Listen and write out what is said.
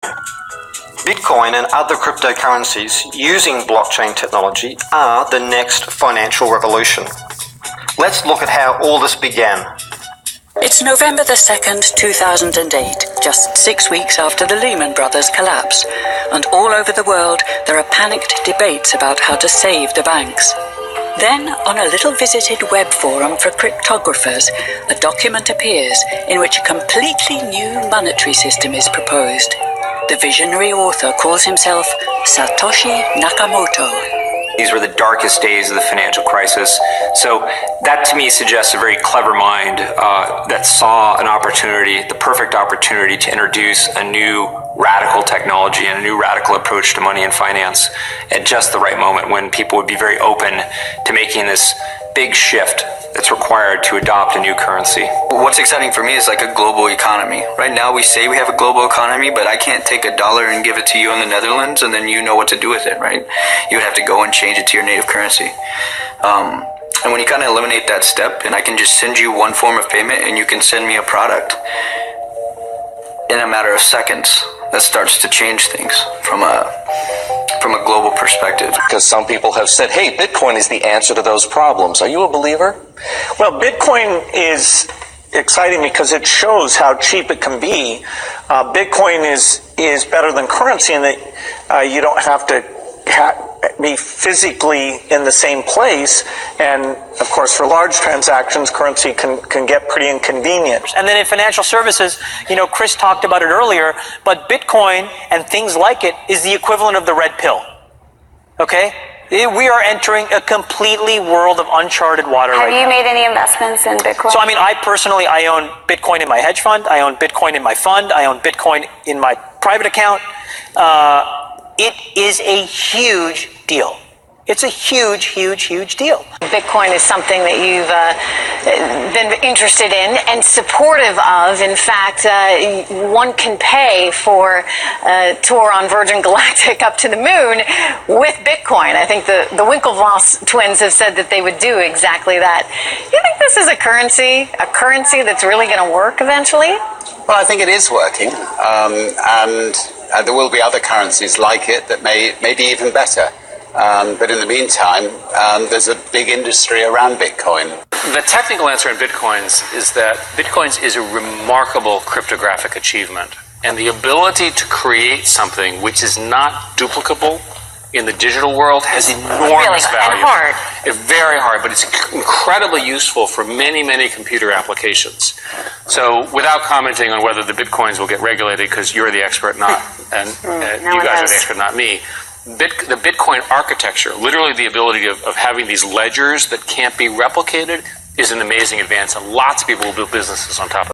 Bitcoin and other cryptocurrencies using blockchain technology are the next financial revolution. Let's look at how all this began. It's November the 2nd, 2008, just 6 weeks after the Lehman Brothers collapse, and all over the world there are panicked debates about how to save the banks. Then, on a little visited web forum for cryptographers, a document appears in which a completely new monetary system is proposed. The visionary author calls himself Satoshi Nakamoto. These were the darkest days of the financial crisis. So that to me suggests a very clever mind that saw an opportunity, the perfect opportunity to introduce a new radical technology and a new radical approach to money and finance at just the right moment when people would be very open to making this big shift that's required to adopt a new currency. What's exciting for me is like a global economy. Right now we say we have a global economy, but I can't take $1 and give it to you in the Netherlands and then you know what to do with it, right? You would have to go and change it to your native currency. And when you kind of eliminate that step and I can just send you one form of payment and you can send me a product in a matter of seconds, that starts to change things from a global perspective. Because some people have said, hey, Bitcoin is the answer to those problems. Are you a believer? Well, Bitcoin is exciting because it shows how cheap it can be. Bitcoin is better than currency in that you don't have to be physically in the same place, and of course for large transactions currency can get pretty inconvenient. And then in financial services, Chris talked about it earlier, but Bitcoin and things like it is the equivalent of the red pill. Okay? We are entering a completely world of uncharted water right now. Have you made any investments in Bitcoin? So I own Bitcoin in my hedge fund, I own Bitcoin in my fund, I own Bitcoin in my private account. It is a huge deal. It's a huge, huge, huge deal. Bitcoin is something that you've been interested in and supportive of. In fact, one can pay for a tour on Virgin Galactic up to the moon with Bitcoin. I think the Winklevoss twins have said that they would do exactly that. You think this is a currency that's really going to work eventually? Well, I think it is working, and there will be other currencies like it that may be even better. But in the meantime, there's a big industry around Bitcoin. The technical answer in Bitcoins is that Bitcoins is a remarkable cryptographic achievement. And the ability to create something which is not duplicable in the digital world has enormous value. And hard. It's very hard, but it's incredibly useful for many, many computer applications. So without commenting on whether the Bitcoins will get regulated, because you're the expert, you guys are the expert, not me, the Bitcoin architecture, literally the ability of having these ledgers that can't be replicated, is an amazing advance, and lots of people will build businesses on top of it.